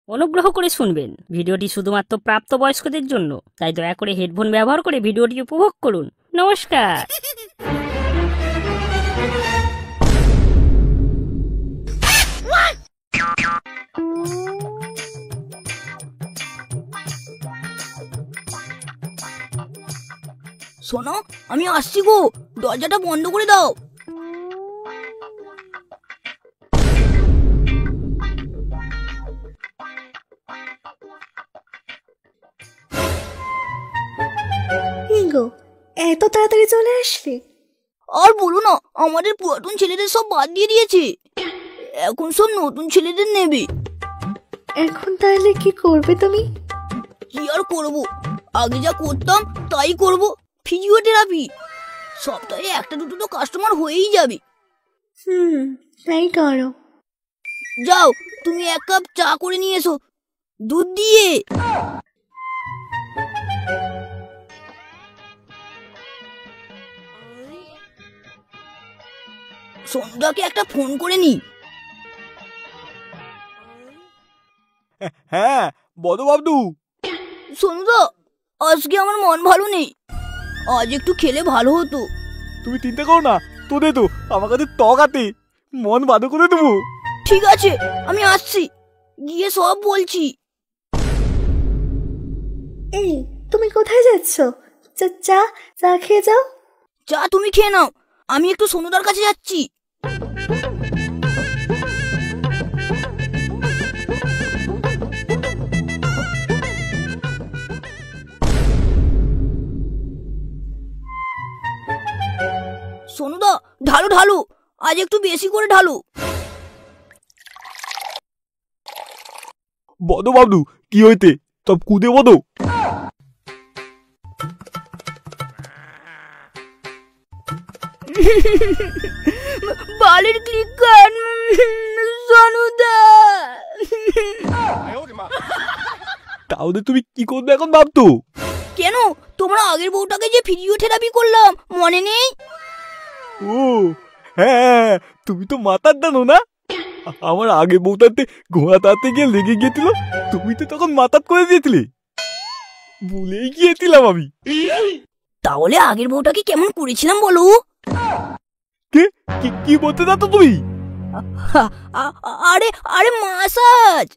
অনুগ্রহ করে শুনবেন, ভিডিওটি শুধুমাত্র প্রাপ্তবয়স্কদের জন্য, তাই দয়া করে হেডফোন ব্যবহার করে ভিডিওটি উপভোগ করুন। নমস্কার। শোনো, আমি আসছি গো, দরজাটা বন্ধ করে দাও। গো, এত তাড়াতাড়ি চলে আসলি? আর বলো না, আমাদের পুরাতন ছেলেদের সব বাদ দিয়ে দিয়েছে, এখন সব নতুন ছেলেদের নেবে। এখন তাহলে কি করবে তুমি? কি আর করবো, আগে যা করতাম তাই করবো। ফিজিওথেরাপি, সপ্তাহে একটা দুটো তো কাস্টমার হয়েই যাবে। তাই করো। যাও, তুমি এক কাপ চা করে নিয়ে এসো, দুধ দিয়ে। সন্ধ্যাকে একটা ফোন করে নি। হ্যাঁ বলো বাবদু। সন্ধ্যা, আজকে আমার মন ভালো নেই, আজ একটু খেলে ভালো হতো। তুমি চিন্তা করো না, তোদের তো আমার কাছে টক আছে, মন ভালো করে দেবো। ঠিক আছে, আমি আসছি, গিয়ে সব বলছি। এই, তুমি কোথায় যাচ্ছ? চা চা খেয়ে যাও। চা তুমি খেয়ে নাও, আমি একটু সোনুদার কাছে যাচ্ছি। সোনুদা, ঢালু ঢালু, আজ একটু বেশি করে ঢালু। বলো বাবদু, কি হইতে সব কুদে বলো। বালের ক্লিকার সোনুদা। তাহলে তুমি কি করবে এখন ভাবতো? কেন, তোমরা আগের বউটাকে যে ফিজিওথেরাপি করলাম মনে নেই? ও হ্যাঁ, তুমি তো মাথার দানো না। আমার আগে বউটাতে ঘোড়া তাতে গিয়ে লেগে গিয়েছিল, তুমি তো তখন মাথাত করে দিয়েছিলে, ভুলেই গিয়েছিলাম আমি। তাহলে আগের বউটাকে কেমন করেছিলাম বলো? কে কি বলতে চাচ্ছ তুমি? আরে আরে মাসাজ।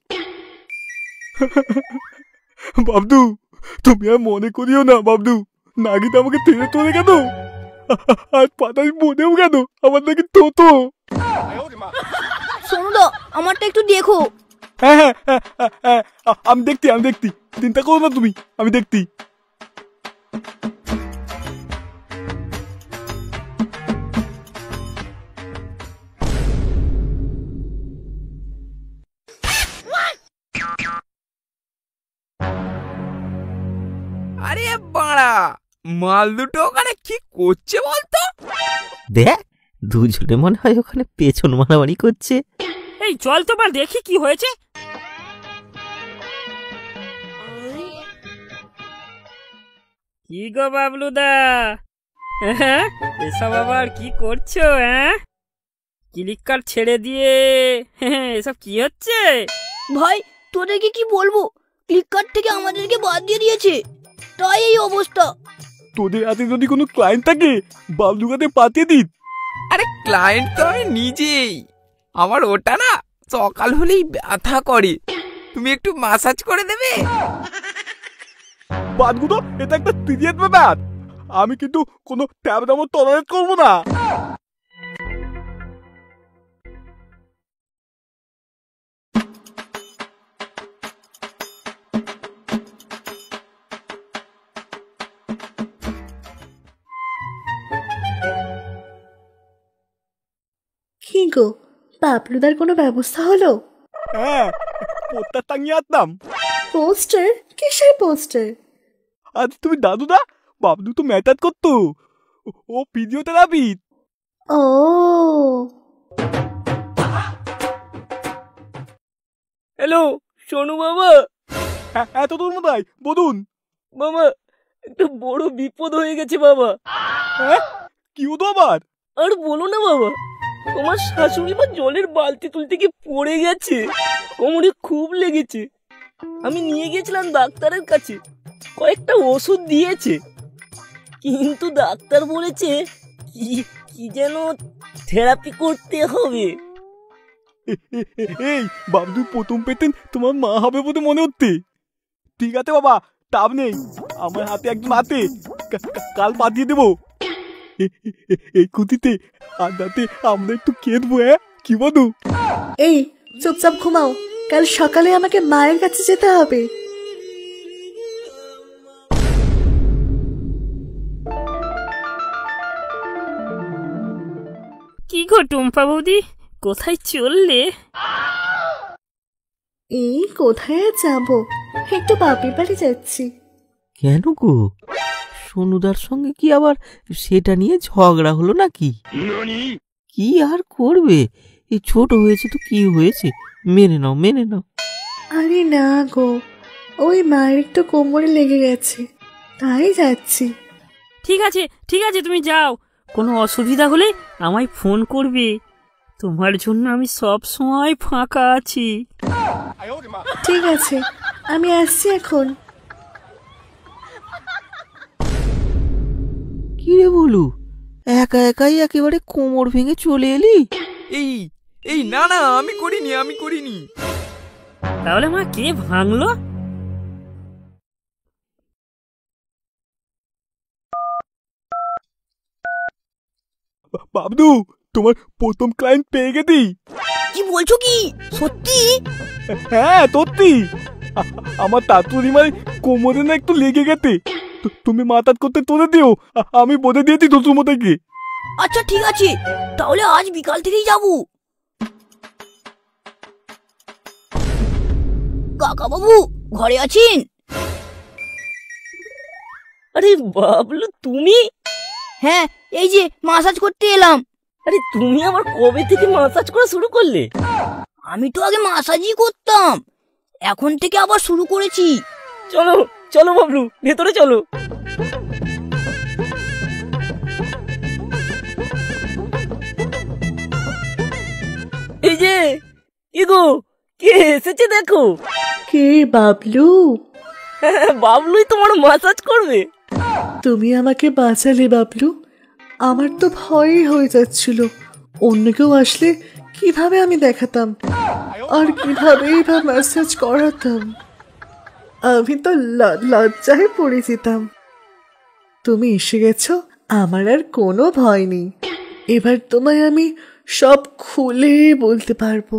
বাবদু, তুমি আর মনে করিও না বাবদু, নাকি তো আমাকে টেনে তোলে কেন, আর পাতায় মনেও কেন আমার নাকি তো। সোনুদা, আমারটা একটু দেখো। হ্যাঁ হ্যাঁ হ্যাঁ হ্যাঁ, আমি দেখতি, চিন্তা করো না তুমি, আমি দেখতি। আরে বাড়া, মাল দুটো ওখানে কি করছে বলতো? দেখ, দুজনে মনে হয় ওখানে পেছন মারামারি করছে। এই চল তো বা দেখি কি হয়েছে। কি গো বাবলুদা, হ্যাঁ এসব আবার কি করছো? হ্যাঁ, ক্লিক কার্ড ছেড়ে দিয়ে এসব কি হচ্ছে? ভাই, তোদেরকে কি বলবো, ক্লিক কার্ড থেকে আমাদেরকে বাদ দিয়ে দিয়েছে, তাই এই অবস্থা। তোদের হাতে যদি কোনো ক্লায়েন্ট থাকে বাবলুর কাছে পাঠিয়ে দিত। আরে ক্লায়েন্ট তো আমি নিজেই, আমার ওটা না সকাল হলেই ব্যথা করে, তুমি একটু মাসাজ করে দেবে? বাদগুলো, এটা একটা সিরিয়াস ব্যাপার, আমি কিন্তু কোনো ট্যাব দামও টলারেট করবো না। কি গো, বাবলুদার কোনো ব্যবস্থা হলো? হ্যাঁ, পোস্টার টাঙিয়ে আসতাম। পোস্টার? কিসের পোস্টার? আর তুমি দাদুদা, বাবলু তো ম্যাটার করতো, ও ফিজিওথেরাপি। ও হ্যালো সোনু বাবা। হ্যাঁ তো তোর মতাই বলুন। বাবা, একটা বড় বিপদ হয়ে গেছে বাবা। হ্যাঁ, কি হতো আবার? আর বলো না বাবা, তোমার শাশুড়ি মা জলের বালতি তুলতে গিয়ে পড়ে গেছে, কোমরে খুব লেগেছে, আমি নিয়ে গেছিলাম ডাক্তারের কাছে, কয়েকটা ওষুধ দিয়েছে, কিন্তু ডাক্তার বলেছে কি যেন থেরাপি করতে হবে। এই বাবলু প্রথম পেতেন তোমার মা হবে বলে মনে হচ্ছে। ঠিক আছে বাবা, তাপ নেই, আমার হাতে একজন হাতে কাল পাঠিয়ে দেবো। এই কুতিতে আর রাতে আমরা একটু কেঁদবো, হ্যাঁ কি বলো? এই চুপচাপ ঘুমাও, কাল সকালে আমাকে মায়ের কাছে যেতে হবে। কি গো টুম্পা বৌদি, কোথায় চললে? এই কোথায় আর যাবো, একটু বাপের বাড়ি যাচ্ছি। কেন গো, সোনুদার সঙ্গে কি আবার সেটা নিয়ে ঝগড়া হলো নাকি? কি আর করবে, এই ছোট হয়েছে তো কি হয়েছে, মেনে নাও মেনে নাও। আরে না গো, ওই মায়ের একটু কোমরে লেগে গেছে, তাই যাচ্ছি। ঠিক আছে ঠিক আছে, তুমি যাও, কোনো অসুবিধা হলে আমায় ফোন করবে, তোমার জন্য আমি সব সময় ফাঁকা আছি। ঠিক আছে, আমি আসছি এখন। কি রে বলু, একা একাই একেবারে কোমর ভেঙে চলে এলি? এই এই না না, আমি করিনি। তাহলে মা কে ভাঙলো? বাবলু, তোমার প্রথম ক্লায়েন্ট পেয়ে গেছি। কি বলছো কি সত্যি? হ্যাঁ সত্যি, আমার তাতুরি মানে কোমরে না একটু লেগে গেছে, তুমি মাথাত করতে তুলে দিও, আমি বলে দিয়েছি শ্বশুরমশাইকে। আচ্ছা ঠিক আছে, তাহলে আজ বিকাল থেকেই যাবো। কাকা বাবু ঘরে আছেন? আরে বাবলু তুমি? হ্যাঁ, এই যে মাসাজ করতে এলাম। আরে তুমি আবার কবে থেকে মাসাজ করা শুরু করলে? আমি তো আগে মাসাজই করতাম, এখন থেকে আবার শুরু করেছি। চলো চলো বাবলু, ভেতরে চলো। এই যে ইগো, কে এসেছে দেখো। কে বাবলু? বাবলুই তোমার মাসাজ করবে? তুমি আমাকে বাঁচালে বাবলু, আমার তো ভয়ই হয়ে যাচ্ছিল, অন্য কেউ আসলে কিভাবে আমি দেখাতাম আর কিভাবেই বা ম্যাসাজ করাতাম, আমি তো লজ্জায় পড়ে যেতাম। তুমি এসে গেছো, আমার আর কোনো ভয় নেই, এবার তোমায় আমি সব খুলে বলতে পারবো,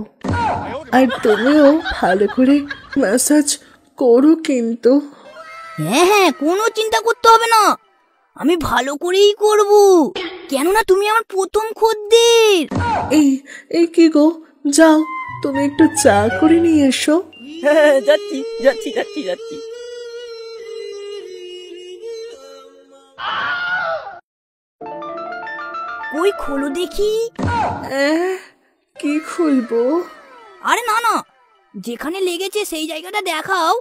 আর তুমিও ভালো করে ম্যাসাজ করো কিন্তু। হ্যাঁ হ্যাঁ, কোনো চিন্তা করতে হবে না, আমি ভালো করেই করব, কেননা তুমি আমার প্রথম খদ্দের। এই এই কি গো, যাও তুমি একটু চা করে নিয়ে এসো। হ্যাঁ যাচ্ছি যাচ্ছি যাচ্ছি যাচ্ছি। কই খোলো দেখি। কি খুলবো? আরে না না, যেখানে লেগেছে সেই জায়গাটা দেখাও,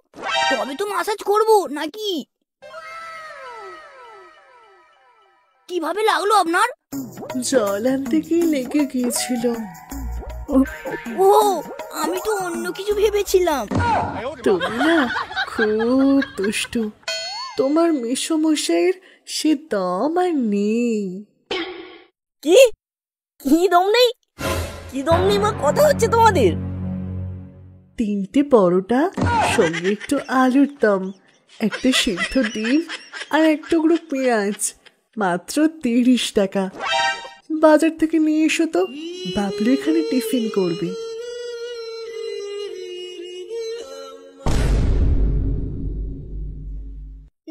তবে তো মাসাজ করব নাকি। কিভাবে লাগলো আপনার? জল আনতে গিয়ে লেগে গিয়েছিল। ও, আমি তো অন্য কিছু ভেবেছিলাম। তুমি না খুব দুষ্টু, তোমার মেসোমশাইয়ের সে দম আর নেই। কি কি দম নেই? কি দম নেই মা, কথা হচ্ছে তোমাদের? 3টে পরোটা, সঙ্গে একটু আলুর দম, একটা সিদ্ধ ডিম আর এক টুকরো পেঁয়াজ, মাত্র 30 টাকা। বাজার থেকে নিয়ে এসো তো, বাবলু এখানে টিফিন করবে।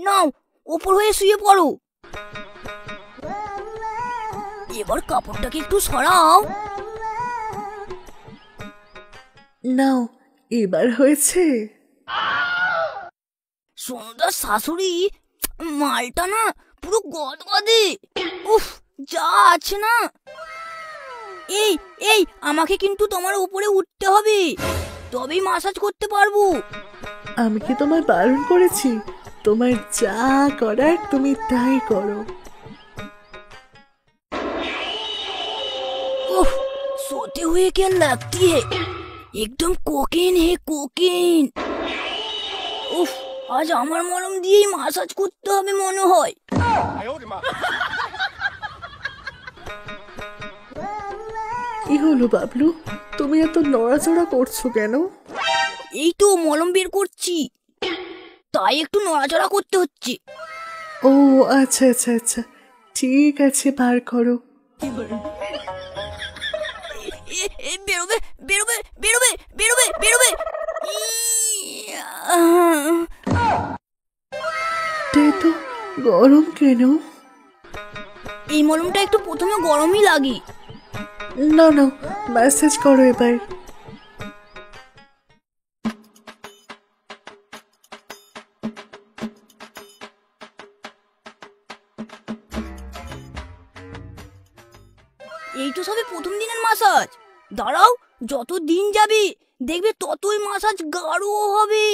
নাও, ওপর হয়ে শুয়ে পড়ো। এবার কাপড়টাকে একটু সরাও। নাও, এবার হয়েছে? সোনুদার শাশুড়ি মালটা না পুরো গদগদে, উফ যা আছে না। এই এই আমাকে কিন্তু তোমার উপরে উঠতে হবে, তবেই মাসাজ করতে পারবো। আমি কি তোমায় বারণ করেছি? তোমার যা করার তুমি তাই করো। उफ, सोते हुए क्या लगती है, एकदम कोकेन है कोकेन। উফ, আজ আমার মলম দিয়েই মাসাজ করতে হবে মনে হয়। কি হলো বাবলু, তুমি এত নড়াচড়া করছো কেন? এই তো মলম বের করছি, তাই একটু নড়াচড়া করতে হচ্ছে। ও আচ্ছা আচ্ছা আচ্ছা, ঠিক আছে, বার করো। বেরোবে বেরোবে বেরোবে বেরোবে বেরোবে। তো গরম কেন? এই মলমটা একটু প্রথমে গরমই লাগে। না না, ম্যাসেজ করো এবার। এই তো সবে প্রথম দিনের মাসাজ, দাঁড়াও, যত দিন যাবে দেখবে ততই মাসাজ গাঢ় হবে।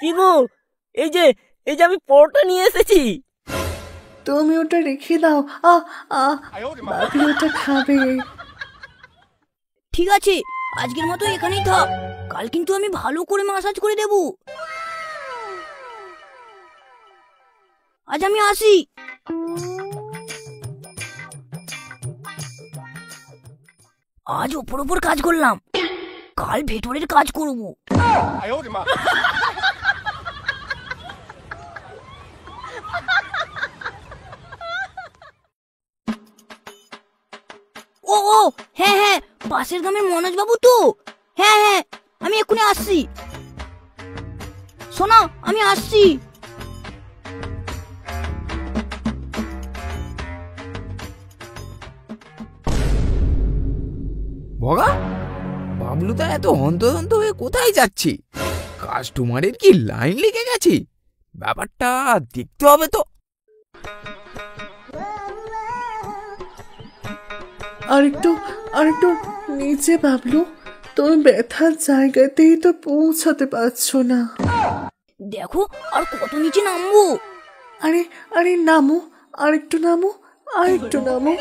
কি গো, এই যে আমি পরোটা নিয়ে এসেছি। তুমি ওটা রেখে দাও। বাবলু ওটা খাবে। ঠিক আছে, আজকের মতো এখানেই থাক, কাল কিন্তু আমি ভালো করে মাসাজ করে দেব। আজ আমি আসি। আজ ওপর ওপর কাজ করলাম, কাল ভেতরের কাজ করব। ও ও হ্যাঁ হ্যাঁ, পাশের গ্রামের মনোজ বাবু তো? হ্যাঁ হ্যাঁ, আমি এক্ষুনি আসছি। শোনো, আমি আসছি। বগা, বাবলু তো এত হন্তদন্ত হয়ে কোথায় যাচ্ছে? কাস্টমারের কি লাইন লেগে গেছে? ব্যাপারটা দেখতে হবে তো। আরেকটু নিচে বাবলু, তুমি ব্যথার জায়গাতেই তো পৌঁছাতে পারছো না। দেখো, আর কত নিচে নামবো? আরে নামো, আরেকটু নামো, আরেকটু নামো,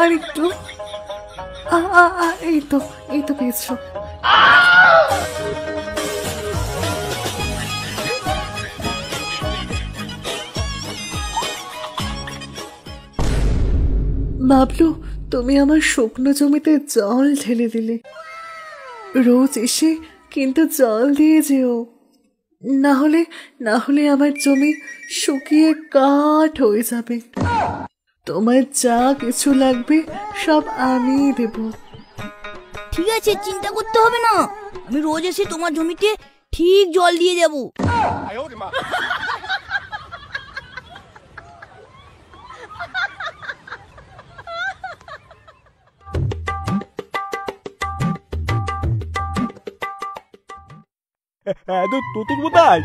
আরেকটু। এই তো পেয়েছো। বাবলু, তুমি আমার শুকনো জমিতে জল ঢেলে দিলে। রোজ এসে কিন্তু জল দিয়ে যেও, না হলে আমার জমি শুকিয়ে কাঠ হয়ে যাবে। তোমার যা কিছু লাগবে সব আমি দেব। ঠিক আছে, চিন্তা করতে হবে না, আমি রোজ এসে তোমার জমিতে ঠিক জল দিয়ে যাব। হ্যাঁ তো তোর কোথায়?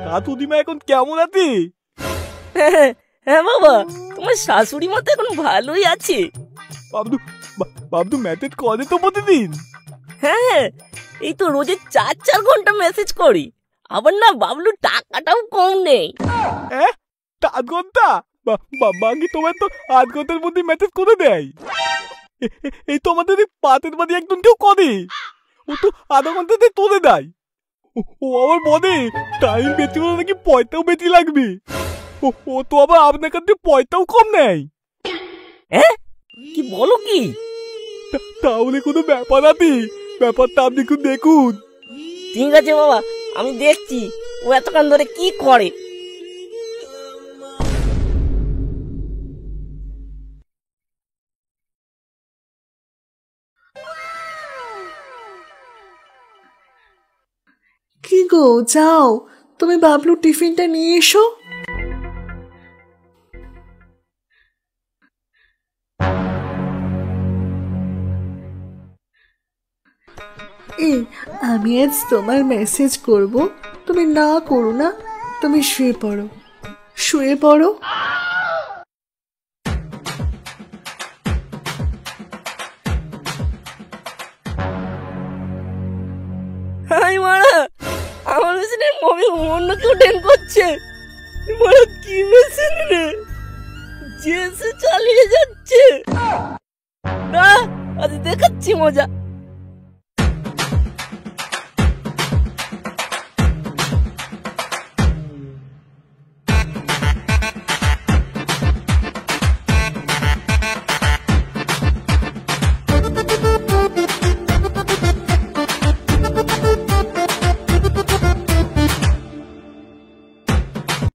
কাতুদিমা এখন কেমন আছে? হ্যাঁ বাবা, তোমার শাশুড়ি মা তো এখন ভালোই আছে। বাবদু মেসেজ করে তো প্রতিদিন? হ্যাঁ, এই তো রোজে 4 ঘন্টা মেসেজ করি। আবার না বাবলু টাকাটাও কম নেই। 8 ঘন্টা? বাকি তোমার তো 8 ঘন্টার মধ্যে মেসেজ করে দেয়। এই তো আমাদের পাতের বাড়ি একজন কেউ করে, ও তো আধা ঘন্টাতে তুলে দেয়। ও আবার বলে টাইম বেশি হলে নাকি পয়সাও বেশি লাগবে। ও তো আবার আপনার কাছে পয়সাও কম নেয়। কি বলো কি? তাহলে কোনো ব্যাপার আছে? ব্যাপারটা আপনি একটু দেখুন। ঠিক আছে বাবা, আমি দেখছি ও এতক্ষণ ধরে কি করে। কি গো, যাও, তুমি বাবলু টিফিনটা নিয়ে এসো। আমি আজ তোমার মেসেজ করব, তুমি না করো না, তুমি শুয়ে পড়ো, শুয়ে পড়ো। হাই মারা, আমার মেশিনের মোবিল অন্য কেউ ডেন করছে। মারা কি মেশিন রে, জেসে চালিয়ে যাচ্ছে। না, আজ দেখাচ্ছি মজা।